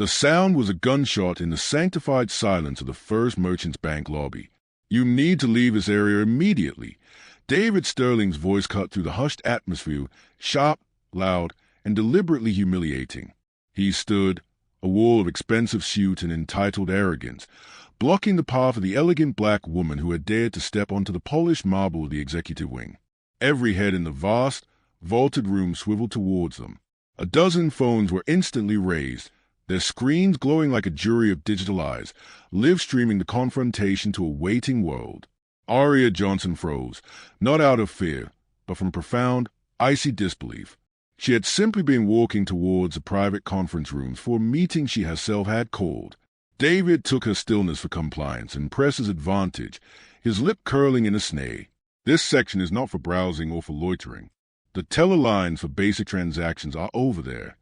The sound was a gunshot in the sanctified silence of the First Merchants Bank lobby. "You need to leave this area immediately." David Sterling's voice cut through the hushed atmosphere, sharp, loud, and deliberately humiliating. He stood, a wall of expensive suit and entitled arrogance, blocking the path of the elegant black woman who had dared to step onto the polished marble of the executive wing. Every head in the vast, vaulted room swiveled towards them. A dozen phones were instantly raised, their screens glowing like a jury of digital eyes, live-streaming the confrontation to a waiting world. Aria Johnson froze, not out of fear, but from profound, icy disbelief. She had simply been walking towards the private conference rooms for a meeting she herself had called. David took her stillness for compliance and pressed his advantage, his lip curling in a sneer. "This section is not for browsing or for loitering. The teller lines for basic transactions are over there."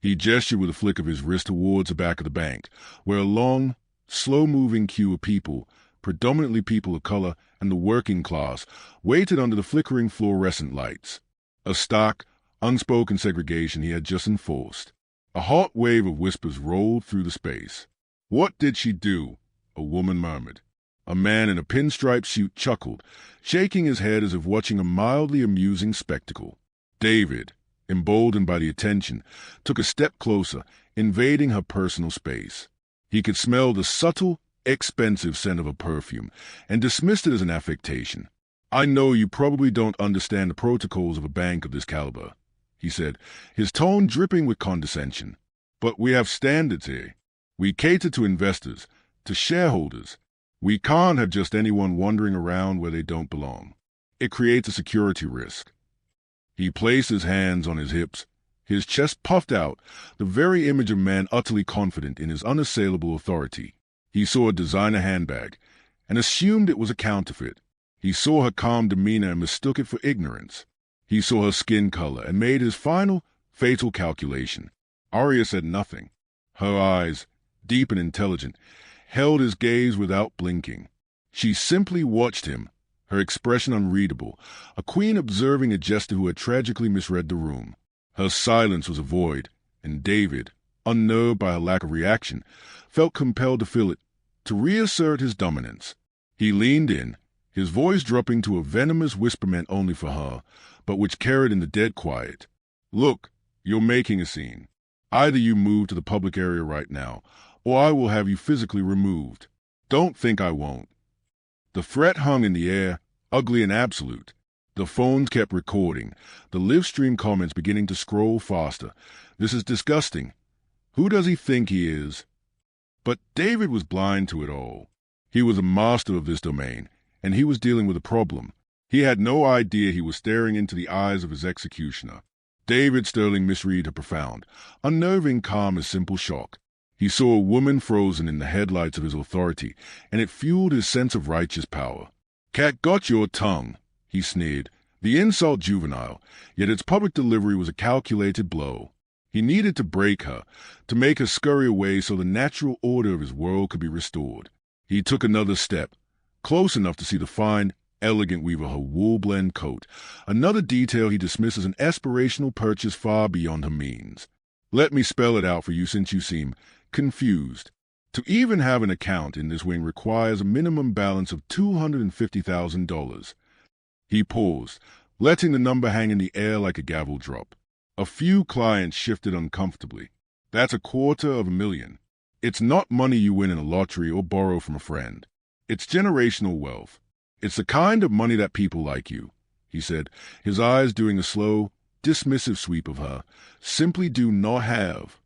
He gestured with a flick of his wrist towards the back of the bank, where a long, slow-moving queue of people, predominantly people of color and the working class, waited under the flickering fluorescent lights. A stark, unspoken segregation he had just enforced. A hot wave of whispers rolled through the space. "What did she do?" a woman murmured. A man in a pinstripe suit chuckled, shaking his head as if watching a mildly amusing spectacle. David, emboldened by the attention, took a step closer, invading her personal space. He could smell the subtle, expensive scent of a perfume, and dismissed it as an affectation. "I know you probably don't understand the protocols of a bank of this caliber," he said, his tone dripping with condescension. "But we have standards here. We cater to investors, to shareholders. We can't have just anyone wandering around where they don't belong. It creates a security risk." He placed his hands on his hips, his chest puffed out, the very image of a man utterly confident in his unassailable authority. He saw a designer handbag, and assumed it was a counterfeit. He saw her calm demeanor and mistook it for ignorance. He saw her skin color and made his final, fatal calculation. Aria said nothing. Her eyes, deep and intelligent, held his gaze without blinking. She simply watched him, her expression unreadable, a queen observing a jester who had tragically misread the room. Her silence was a void, and David, unnerved by her lack of reaction, felt compelled to fill it, to reassert his dominance. He leaned in, his voice dropping to a venomous whisper meant only for her, but which carried in the dead quiet. "Look, you're making a scene. Either you move to the public area right now, or I will have you physically removed. Don't think I won't." The threat hung in the air, ugly and absolute. The phones kept recording, the live-stream comments beginning to scroll faster. "This is disgusting. Who does he think he is?" But David was blind to it all. He was a master of this domain, and he was dealing with a problem. He had no idea he was staring into the eyes of his executioner. David Sterling misread her profound, unnerving calm as simple shock. He saw a woman frozen in the headlights of his authority, and it fueled his sense of righteous power. "Cat got your tongue," he sneered, the insult juvenile, yet its public delivery was a calculated blow. He needed to break her, to make her scurry away so the natural order of his world could be restored. He took another step, close enough to see the fine, elegant weave of her wool-blend coat, another detail he dismissed as an aspirational purchase far beyond her means. "Let me spell it out for you since you seem confused. To even have an account in this wing requires a minimum balance of $250,000. He paused, letting the number hang in the air like a gavel drop. A few clients shifted uncomfortably. "That's $250,000. It's not money you win in a lottery or borrow from a friend. It's generational wealth. It's the kind of money that people like you," he said, his eyes doing a slow, dismissive sweep of her, "simply do not have."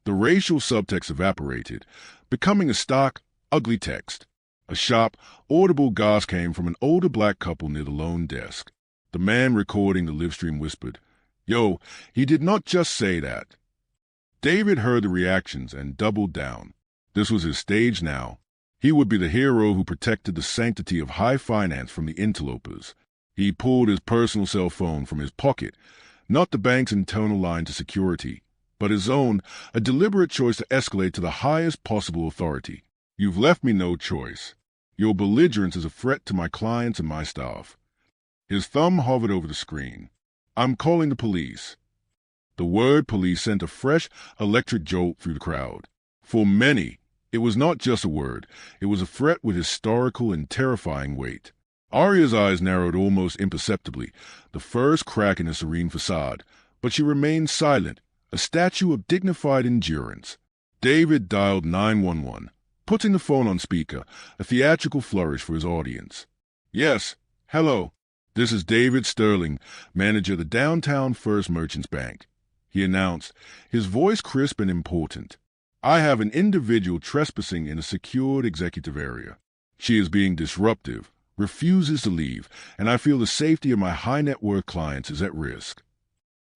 The racial subtext evaporated, becoming a stark, ugly text. A sharp, audible gasp came from an older black couple near the lone desk. The man recording the livestream whispered, "Yo, he did not just say that." David heard the reactions and doubled down. This was his stage now. He would be the hero who protected the sanctity of high finance from the interlopers. He pulled his personal cell phone from his pocket, not the bank's internal line to security, but his own, a deliberate choice to escalate to the highest possible authority. "You've left me no choice. Your belligerence is a threat to my clients and my staff." His thumb hovered over the screen. "I'm calling the police." The word police sent a fresh electric jolt through the crowd. For many, it was not just a word. It was a threat with historical and terrifying weight. Aria's eyes narrowed almost imperceptibly, the first crack in her serene facade, but she remained silent, a statue of dignified endurance. David dialed 911, putting the phone on speaker, a theatrical flourish for his audience. Yes, hello. This is David Sterling, manager of the Downtown First Merchants Bank, he announced, his voice crisp and important. I have an individual trespassing in a secured executive area. She is being disruptive, refuses to leave, and I feel the safety of my high-net-worth clients is at risk.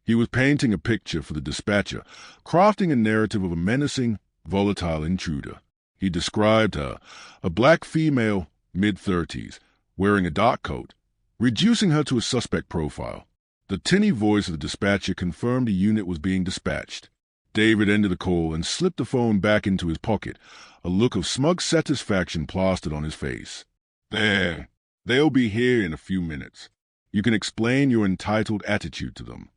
He was painting a picture for the dispatcher, crafting a narrative of a menacing, volatile intruder. He described her, a black female, mid-30s, wearing a dark coat, reducing her to a suspect profile. The tinny voice of the dispatcher confirmed a unit was being dispatched. David ended the call and slipped the phone back into his pocket, a look of smug satisfaction plastered on his face. There. They'll be here in a few minutes. You can explain your entitled attitude to them.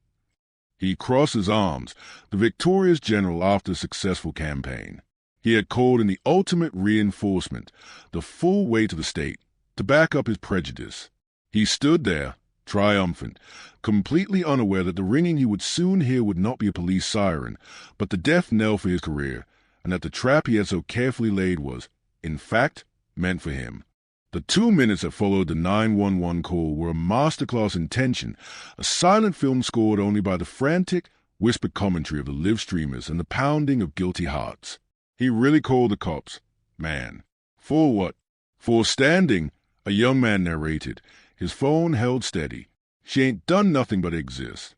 He crossed his arms, the victorious general after a successful campaign. He had called in the ultimate reinforcement, the full weight of the state, to back up his prejudice. He stood there, triumphant, completely unaware that the ringing he would soon hear would not be a police siren, but the death knell for his career, and that the trap he had so carefully laid was, in fact, meant for him. The 2 minutes that followed the 911 call were a masterclass in tension, a silent film scored only by the frantic, whispered commentary of the live streamers and the pounding of guilty hearts. He really called the cops, man. For what? For standing, a young man narrated, his phone held steady. She ain't done nothing but exist.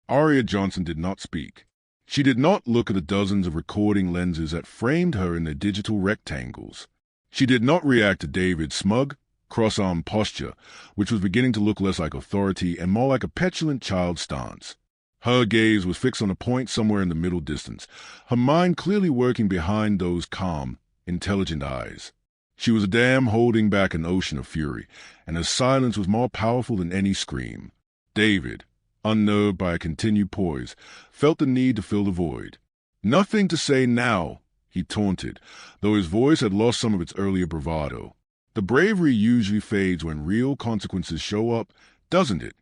Aria Johnson did not speak. She did not look at the dozens of recording lenses that framed her in their digital rectangles. She did not react to David's smug, cross-armed posture, which was beginning to look less like authority and more like a petulant child's stance. Her gaze was fixed on a point somewhere in the middle distance, her mind clearly working behind those calm, intelligent eyes. She was a dam holding back an ocean of fury, and her silence was more powerful than any scream. David, unnerved by a continued poise, felt the need to fill the void. Nothing to say now, he taunted, though his voice had lost some of its earlier bravado. The bravery usually fades when real consequences show up, doesn't it?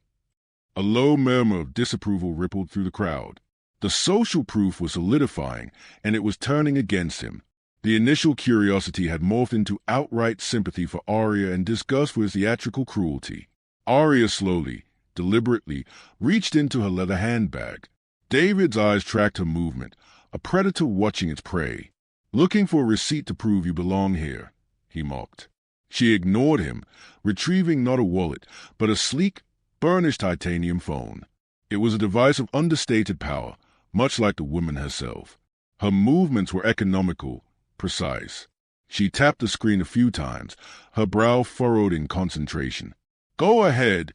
A low murmur of disapproval rippled through the crowd. The social proof was solidifying, and it was turning against him. The initial curiosity had morphed into outright sympathy for Aria and disgust for his theatrical cruelty. Aria slowly, deliberately, reached into her leather handbag. David's eyes tracked her movement, a predator watching its prey. Looking for a receipt to prove you belong here, he mocked. She ignored him, retrieving not a wallet, but a sleek, burnished titanium phone. It was a device of understated power, much like the woman herself. Her movements were economical, precise. She tapped the screen a few times, her brow furrowed in concentration. Go ahead.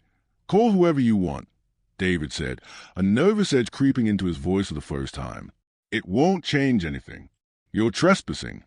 Call whoever you want, David said, a nervous edge creeping into his voice for the first time. It won't change anything. You're trespassing.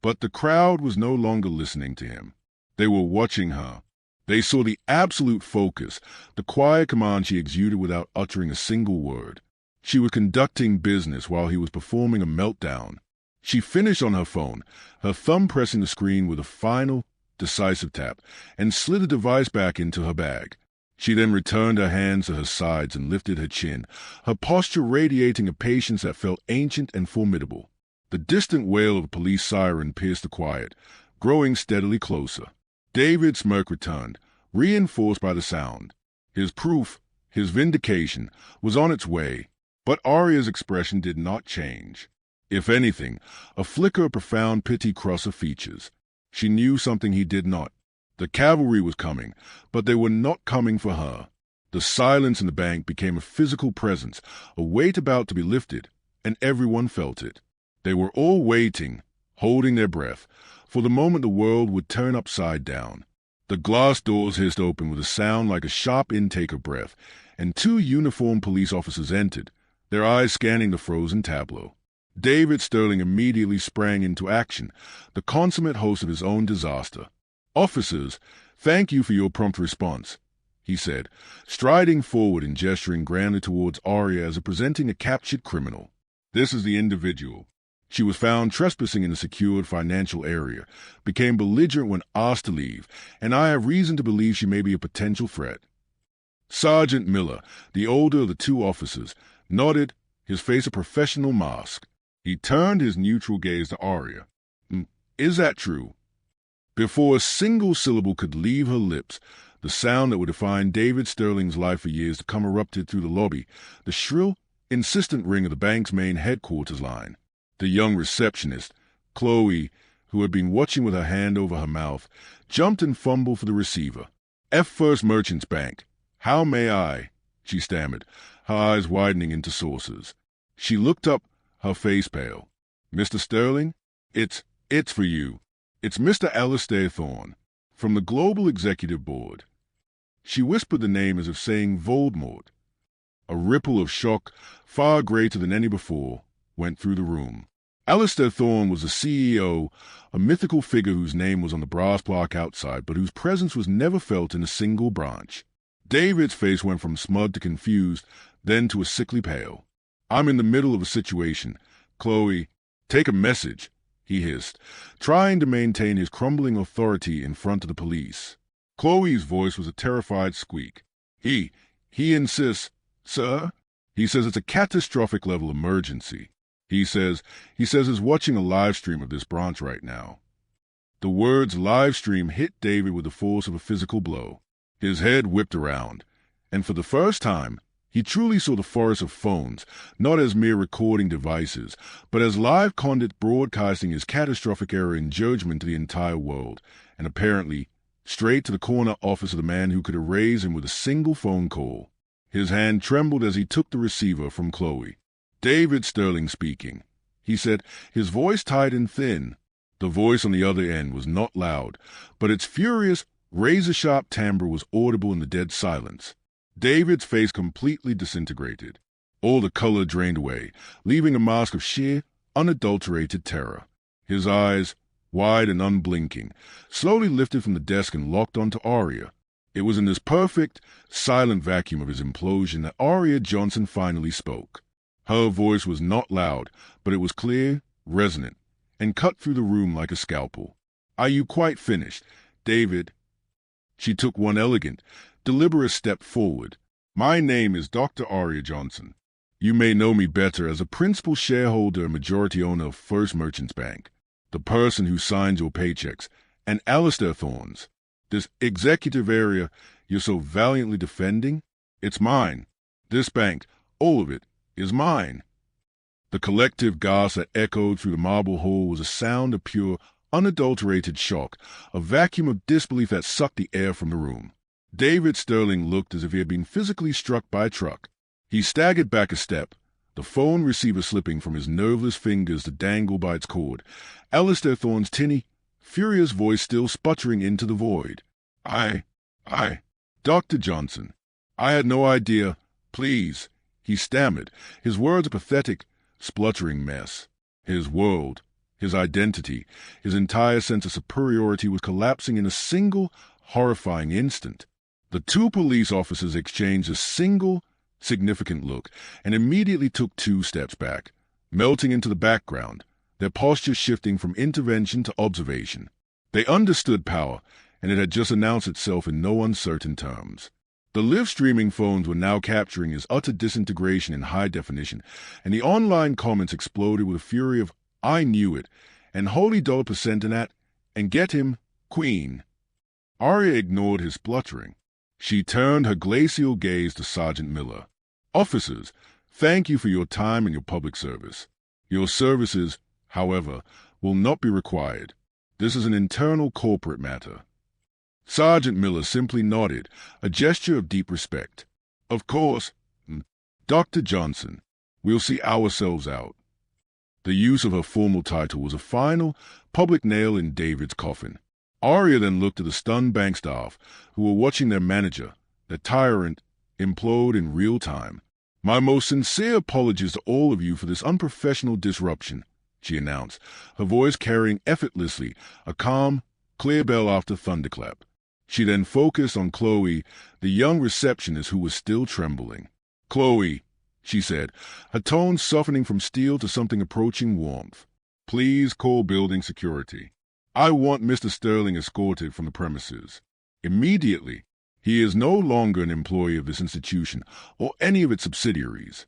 But the crowd was no longer listening to him. They were watching her. They saw the absolute focus, the quiet command she exuded without uttering a single word. She was conducting business while he was performing a meltdown. She finished on her phone, her thumb pressing the screen with a final, decisive tap, and slid the device back into her bag. She then returned her hands to her sides and lifted her chin, her posture radiating a patience that felt ancient and formidable. The distant wail of a police siren pierced the quiet, growing steadily closer. David's smirk returned, reinforced by the sound. His proof, his vindication, was on its way, but Aria's expression did not change. If anything, a flicker of profound pity crossed her features. She knew something he did not. The cavalry was coming, but they were not coming for her. The silence in the bank became a physical presence, a weight about to be lifted, and everyone felt it. They were all waiting, holding their breath, for the moment the world would turn upside down. The glass doors hissed open with a sound like a sharp intake of breath, and 2 uniformed police officers entered, their eyes scanning the frozen tableau. David Sterling immediately sprang into action, the consummate host of his own disaster. Officers, thank you for your prompt response, he said, striding forward and gesturing grandly towards Aria as if presenting a captured criminal. "This is the individual. She was found trespassing in a secured financial area, became belligerent when asked to leave, and I have reason to believe she may be a potential threat." Sergeant Miller, the older of the two officers, nodded, his face a professional mask. He turned his neutral gaze to Aria. "Is that true?" Before a single syllable could leave her lips, the sound that would define David Sterling's life for years to come erupted through the lobby, the shrill, insistent ring of the bank's main headquarters line. The young receptionist, Chloe, who had been watching with her hand over her mouth, jumped and fumbled for the receiver. "F First Merchants Bank. How may I?" she stammered, her eyes widening into saucers. She looked up, her face pale. "Mr. Sterling? It's for you. It's Mr. Alistair Thorne, from the Global Executive Board." She whispered the name as if saying Voldemort. A ripple of shock, far greater than any before, went through the room. Alistair Thorne was the CEO, a mythical figure whose name was on the brass plaque outside, but whose presence was never felt in a single branch. David's face went from smug to confused, then to a sickly pale. "I'm in the middle of a situation. Chloe, take a message," he hissed, trying to maintain his crumbling authority in front of the police. Chloe's voice was a terrified squeak. He insists, "Sir?" "He says it's a catastrophic level emergency. He says is watching a live stream of this branch right now." The words live stream hit David with the force of a physical blow. His head whipped around, and for the first time, he truly saw the forest of phones, not as mere recording devices, but as live conduit broadcasting his catastrophic error in judgment to the entire world, and apparently straight to the corner office of the man who could erase him with a single phone call. His hand trembled as he took the receiver from Chloe. "David Sterling speaking," he said, his voice tight and thin. The voice on the other end was not loud, but its furious, razor-sharp timbre was audible in the dead silence. David's face completely disintegrated. All the color drained away, leaving a mask of sheer, unadulterated terror. His eyes, wide and unblinking, slowly lifted from the desk and locked onto Aria. It was in this perfect, silent vacuum of his implosion that Aria Johnson finally spoke. Her voice was not loud, but it was clear, resonant, and cut through the room like a scalpel. "Are you quite finished, David?" She took one elegant, deliberate step forward. "My name is Dr. Aria Johnson. You may know me better as a principal shareholder and majority owner of First Merchants Bank, the person who signs your paychecks, and Alistair Thorne's. This executive area you're so valiantly defending, it's mine. This bank, all of it, is mine." The collective gasp that echoed through the marble hall was a sound of pure, unadulterated shock, a vacuum of disbelief that sucked the air from the room. David Sterling looked as if he had been physically struck by a truck. He staggered back a step, the phone receiver slipping from his nerveless fingers to dangle by its cord, Alistair Thorne's tinny, furious voice still sputtering into the void. I, Dr. Johnson, I had no idea. Please," he stammered, his words a pathetic, spluttering mess. His world, his identity, his entire sense of superiority was collapsing in a single, horrifying instant. The two police officers exchanged a single, significant look and immediately took 2 steps back, melting into the background, their posture shifting from intervention to observation. They understood power, and it had just announced itself in no uncertain terms. The live streaming phones were now capturing his utter disintegration in high definition, and the online comments exploded with a fury of "I knew it," and "Holy $% in that," and "Get him, Queen." Aria ignored his spluttering. She turned her glacial gaze to Sergeant Miller. "Officers, thank you for your time and your public service. Your services, however, will not be required. This is an internal corporate matter." Sergeant Miller simply nodded, a gesture of deep respect. "Of course, Dr. Johnson, we'll see ourselves out." The use of her formal title was a final, public nail in David's coffin. Aria then looked at the stunned bank staff, who were watching their manager, the tyrant, implode in real time. "My most sincere apologies to all of you for this unprofessional disruption," she announced, her voice carrying effortlessly a calm, clear bell after thunderclap. She then focused on Chloe, the young receptionist who was still trembling. "Chloe," she said, her tone softening from steel to something approaching warmth. "Please call building security. I want Mr. Sterling escorted from the premises. Immediately. He is no longer an employee of this institution or any of its subsidiaries."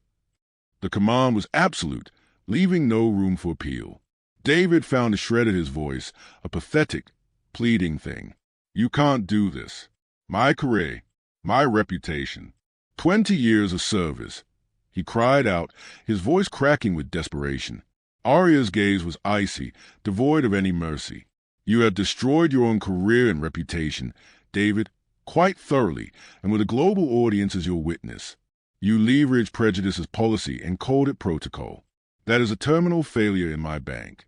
The command was absolute, leaving no room for appeal. David found a shred of his voice, a pathetic, pleading thing. "You can't do this. My career, my reputation, 20 years of service," he cried out, his voice cracking with desperation. Aria's gaze was icy, devoid of any mercy. "You have destroyed your own career and reputation, David, quite thoroughly, and with a global audience as your witness. You leverage prejudice as policy and called it protocol. That is a terminal failure in my bank."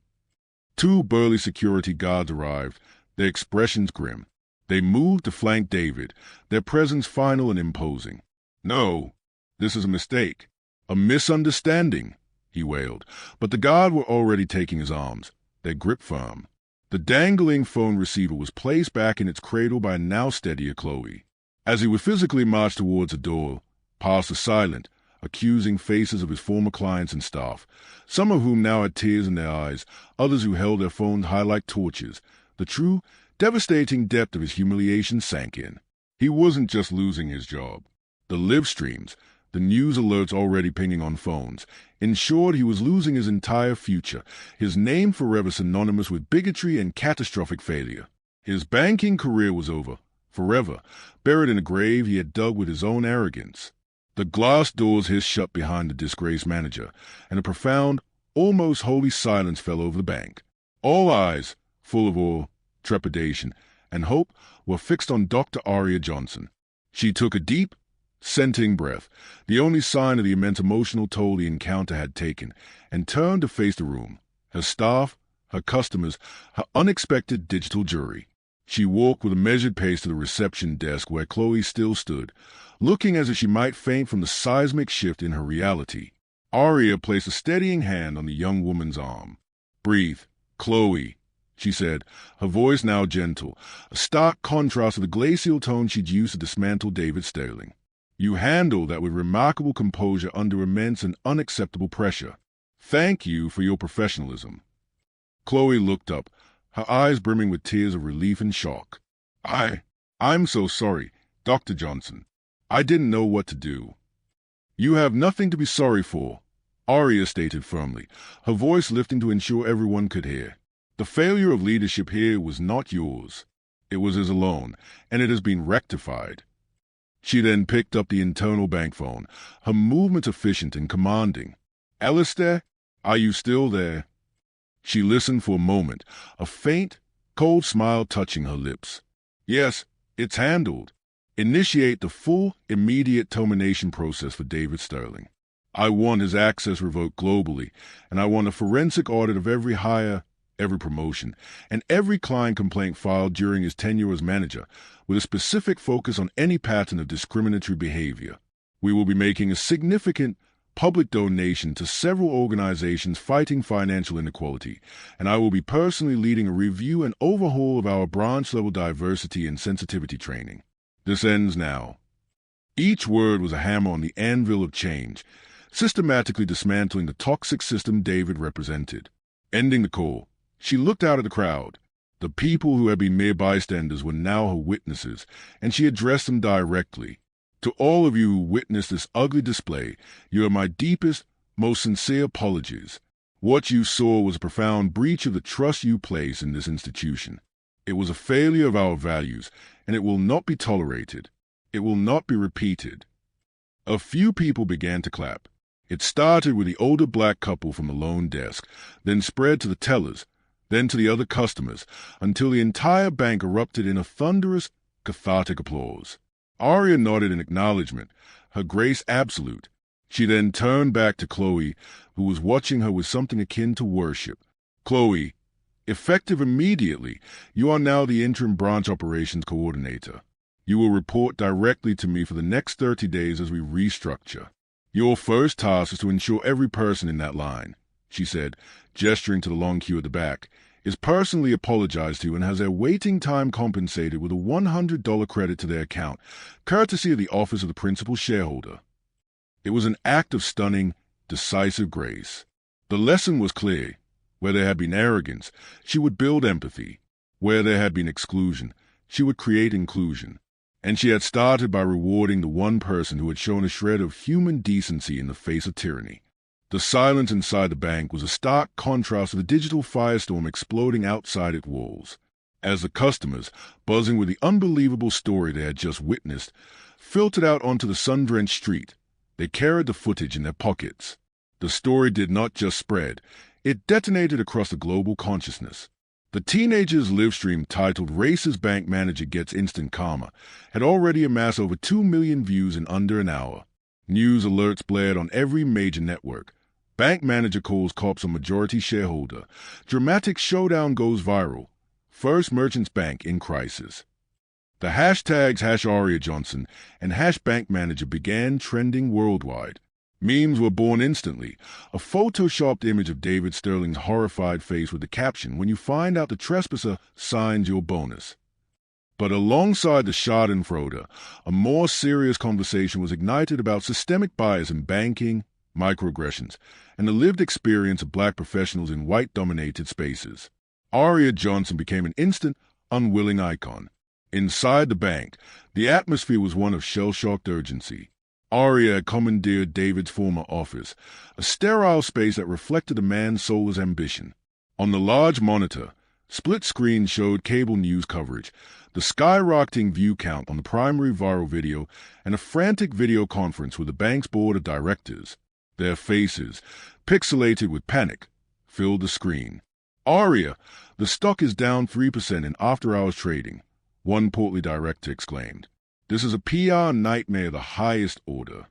2 burly security guards arrived, their expressions grim. They moved to flank David, their presence final and imposing. "No, this is a mistake, a misunderstanding," he wailed, but the guard were already taking his arms, their grip firm. The dangling phone receiver was placed back in its cradle by a now steadier Chloe. As he would physically march towards the door, past the silent, accusing faces of his former clients and staff, some of whom now had tears in their eyes, others who held their phones high like torches, the true, devastating depth of his humiliation sank in. He wasn't just losing his job. The live streams, the news alerts already pinging on phones, ensured he was losing his entire future, his name forever synonymous with bigotry and catastrophic failure. His banking career was over, forever, buried in a grave he had dug with his own arrogance. The glass doors hissed shut behind the disgraced manager, and a profound, almost holy silence fell over the bank. All eyes, full of awe, trepidation, and hope, were fixed on Dr. Aria Johnson. She took a deep, scenting breath, the only sign of the immense emotional toll the encounter had taken, and turned to face the room, her staff, her customers, her unexpected digital jury. She walked with a measured pace to the reception desk where Chloe still stood, looking as if she might faint from the seismic shift in her reality. Aria placed a steadying hand on the young woman's arm. "Breathe, Chloe," she said, her voice now gentle, a stark contrast to the glacial tone she'd used to dismantle David Sterling. "You handled that with remarkable composure under immense and unacceptable pressure. Thank you for your professionalism." Chloe looked up, her eyes brimming with tears of relief and shock. I'm so sorry, Dr. Johnson. I didn't know what to do." "You have nothing to be sorry for," Aria stated firmly, her voice lifting to ensure everyone could hear. "The failure of leadership here was not yours. It was his alone, and it has been rectified." She then picked up the internal bank phone, her movements efficient and commanding. "Alistair, are you still there?" She listened for a moment, a faint, cold smile touching her lips. "Yes, it's handled. Initiate the full, immediate termination process for David Sterling. I want his access revoked globally, and I want a forensic audit of every hire, every promotion, and every client complaint filed during his tenure as manager, with a specific focus on any pattern of discriminatory behavior. We will be making a significant public donation to several organizations fighting financial inequality, and I will be personally leading a review and overhaul of our branch-level diversity and sensitivity training. This ends now." Each word was a hammer on the anvil of change, systematically dismantling the toxic system David represented. Ending the call, she looked out at the crowd. The people who had been mere bystanders were now her witnesses, and she addressed them directly. "To all of you who witnessed this ugly display, you are my deepest, most sincere apologies. What you saw was a profound breach of the trust you place in this institution. It was a failure of our values, and it will not be tolerated. It will not be repeated." A few people began to clap. It started with the older black couple from the loan desk, then spread to the tellers, then to the other customers, until the entire bank erupted in a thunderous, cathartic applause. Aria nodded in acknowledgement, her grace absolute. She then turned back to Chloe, who was watching her with something akin to worship. "Chloe, effective immediately, you are now the interim branch operations coordinator. You will report directly to me for the next 30 days as we restructure. Your first task is to ensure every person in that line," she said, gesturing to the long queue at the back, is personally apologized to and has their waiting time compensated with a $100 credit to their account, courtesy of the Office of the Principal Shareholder. It was an act of stunning, decisive grace. The lesson was clear. Where there had been arrogance, she would build empathy. Where there had been exclusion, she would create inclusion. And she had started by rewarding the one person who had shown a shred of human decency in the face of tyranny. The silence inside the bank was a stark contrast to the digital firestorm exploding outside its walls. As the customers, buzzing with the unbelievable story they had just witnessed, filtered out onto the sun-drenched street, they carried the footage in their pockets. The story did not just spread, it detonated across the global consciousness. The teenager's live stream, titled "Racist Bank Manager Gets Instant Karma," had already amassed over 2 million views in under an hour. News alerts blared on every major network. Bank manager calls cops on majority shareholder. Dramatic showdown goes viral. First Merchants Bank in crisis. The hashtags #Aria Johnson and #BankManager began trending worldwide. Memes were born instantly. A photoshopped image of David Sterling's horrified face with the caption, "When you find out the trespasser signs your bonus." But alongside the schadenfreude, a more serious conversation was ignited about systemic bias in banking, microaggressions, and the lived experience of black professionals in white-dominated spaces. Aria Johnson became an instant, unwilling icon. Inside the bank, the atmosphere was one of shell-shocked urgency. Aria had commandeered David's former office, a sterile space that reflected a man's soulless ambition. On the large monitor, split screens showed cable news coverage, the skyrocketing view count on the primary viral video, and a frantic video conference with the bank's board of directors. Their faces, pixelated with panic, filled the screen. "Aria, the stock is down 3% in after-hours trading," one portly director exclaimed. "This is a PR nightmare of the highest order."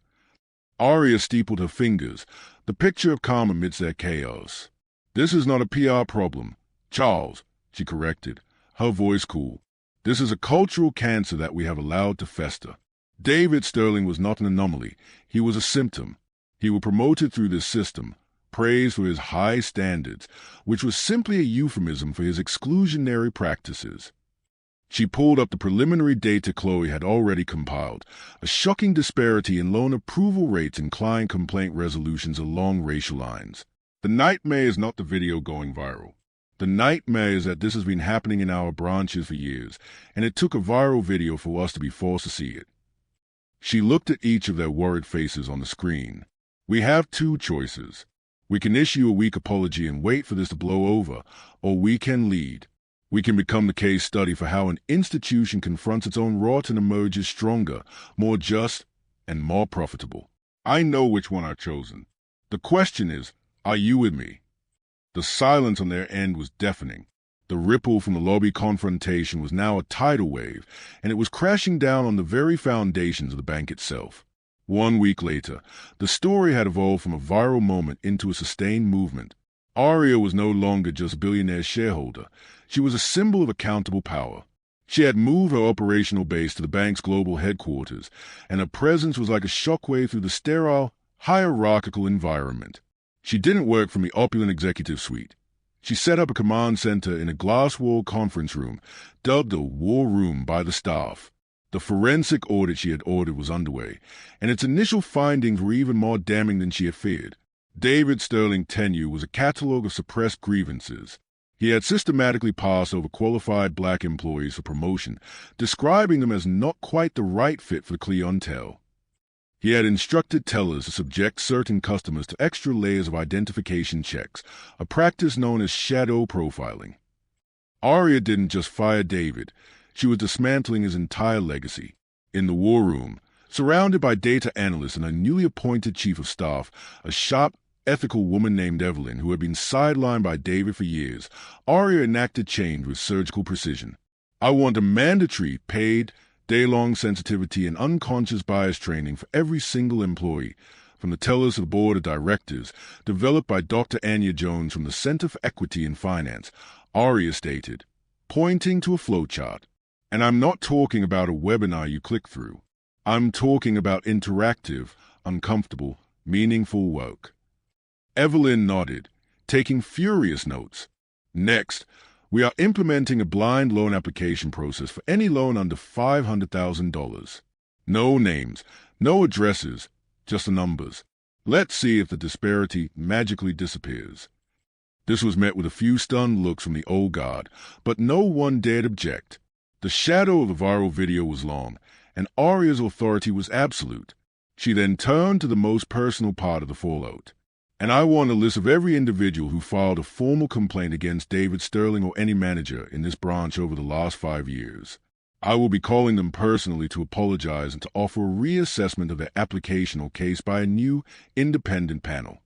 Aria steepled her fingers, the picture of calm amidst their chaos. "This is not a PR problem, Charles," she corrected, her voice cool. "This is a cultural cancer that we have allowed to fester." David Sterling was not an anomaly. He was a symptom. He was promoted through this system, praised for his high standards, which was simply a euphemism for his exclusionary practices. She pulled up the preliminary data Chloe had already compiled, a shocking disparity in loan approval rates and client complaint resolutions along racial lines. The nightmare is not the video going viral. The nightmare is that this has been happening in our branches for years, and it took a viral video for us to be forced to see it. She looked at each of their worried faces on the screen. "We have two choices. We can issue a weak apology and wait for this to blow over, or we can lead. We can become the case study for how an institution confronts its own rot and emerges stronger, more just, and more profitable. I know which one I've chosen. The question is, are you with me?" The silence on their end was deafening. The ripple from the lobby confrontation was now a tidal wave, and it was crashing down on the very foundations of the bank itself. 1 week later, the story had evolved from a viral moment into a sustained movement. Aria was no longer just a billionaire shareholder. She was a symbol of accountable power. She had moved her operational base to the bank's global headquarters, and her presence was like a shockwave through the sterile, hierarchical environment. She didn't work from the opulent executive suite. She set up a command center in a glass-walled conference room, dubbed the War Room by the staff. The forensic audit she had ordered was underway, and its initial findings were even more damning than she had feared. David Sterling's tenure was a catalogue of suppressed grievances. He had systematically passed over qualified black employees for promotion, describing them as not quite the right fit for the clientele. He had instructed tellers to subject certain customers to extra layers of identification checks, a practice known as shadow profiling. Aria didn't just fire David. She was dismantling his entire legacy. In the war room, surrounded by data analysts and a newly appointed chief of staff, a sharp, ethical woman named Evelyn, who had been sidelined by David for years, Aria enacted change with surgical precision. "I want a mandatory, paid, day-long sensitivity and unconscious bias training for every single employee, from the tellers to the board of directors, developed by Dr. Aria Johnson from the Center for Equity in Finance," Aria stated, pointing to a flowchart. "And I'm not talking about a webinar you click through. I'm talking about interactive, uncomfortable, meaningful work." Evelyn nodded, taking furious notes. Next, we are implementing a blind loan application process for any loan under $500,000. No names, no addresses, just the numbers. Let's see if the disparity magically disappears. This was met with a few stunned looks from the old guard, but no one dared object. The shadow of the viral video was long, and Aria's authority was absolute. She then turned to the most personal part of the fallout. And I want a list of every individual who filed a formal complaint against David Sterling or any manager in this branch over the last 5 years. I will be calling them personally to apologize and to offer a reassessment of their application or case by a new, independent panel.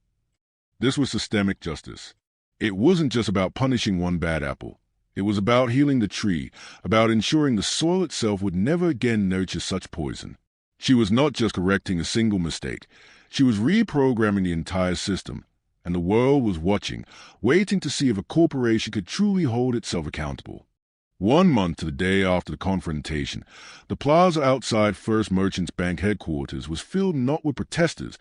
This was systemic justice. It wasn't just about punishing one bad apple. It was about healing the tree, about ensuring the soil itself would never again nurture such poison. She was not just correcting a single mistake. She was reprogramming the entire system, and the world was watching, waiting to see if a corporation could truly hold itself accountable. 1 month to the day after the confrontation, the plaza outside First Merchants Bank headquarters was filled not with protesters,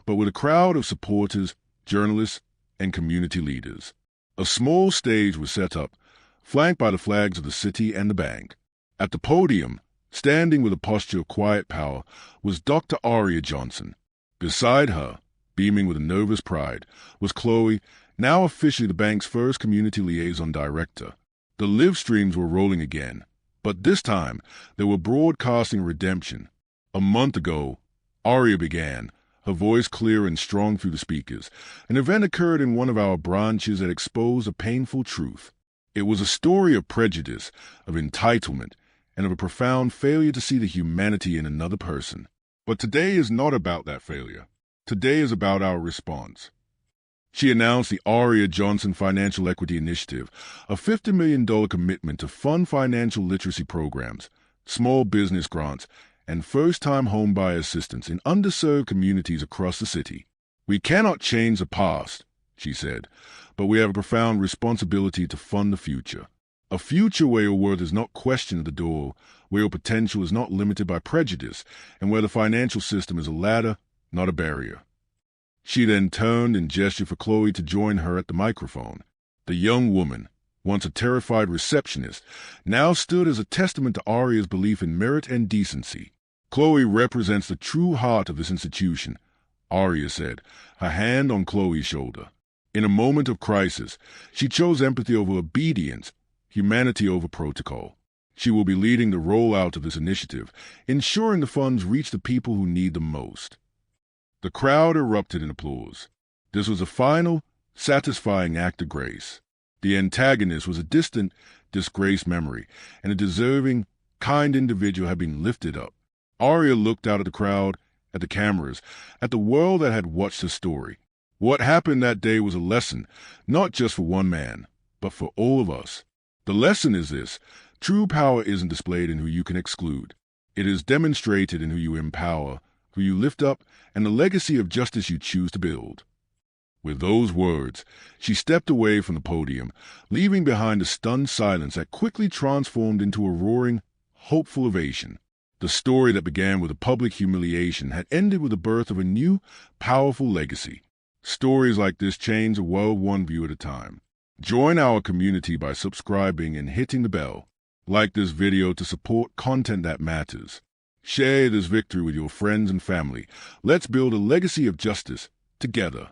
but with a crowd of supporters, journalists, and community leaders. A small stage was set up, flanked by the flags of the city and the bank. At the podium, standing with a posture of quiet power, was Dr. Aria Johnson. Beside her, beaming with a nervous pride, was Chloe, now officially the bank's first community liaison director. The live streams were rolling again, but this time they were broadcasting redemption. A month ago, Aria began, her voice clear and strong through the speakers. An event occurred in one of our branches that exposed a painful truth. It was a story of prejudice, of entitlement, and of a profound failure to see the humanity in another person. But today is not about that failure. Today is about our response. She announced the Aria Johnson Financial Equity Initiative, a $50 million commitment to fund financial literacy programs, small business grants, and first-time homebuyer assistance in underserved communities across the city. We cannot change the past, she said, but we have a profound responsibility to fund the future. A future where your worth is not questioned at the door, where your potential is not limited by prejudice, and where the financial system is a ladder, not a barrier. She then turned and gestured for Chloe to join her at the microphone. The young woman, once a terrified receptionist, now stood as a testament to Aria's belief in merit and decency. Chloe represents the true heart of this institution, Aria said, her hand on Chloe's shoulder. In a moment of crisis, she chose empathy over obedience, humanity over protocol. She will be leading the rollout of this initiative, ensuring the funds reach the people who need them most. The crowd erupted in applause. This was a final, satisfying act of grace. The antagonist was a distant, disgraced memory, and a deserving, kind individual had been lifted up. Aria looked out at the crowd, at the cameras, at the world that had watched her story. What happened that day was a lesson, not just for one man, but for all of us. The lesson is this: true power isn't displayed in who you can exclude. It is demonstrated in who you empower, who you lift up, and the legacy of justice you choose to build. With those words, she stepped away from the podium, leaving behind a stunned silence that quickly transformed into a roaring, hopeful ovation. The story that began with a public humiliation had ended with the birth of a new, powerful legacy. Stories like this change the world one view at a time. Join our community by subscribing and hitting the bell. Like this video to support content that matters. Share this victory with your friends and family. Let's build a legacy of justice together.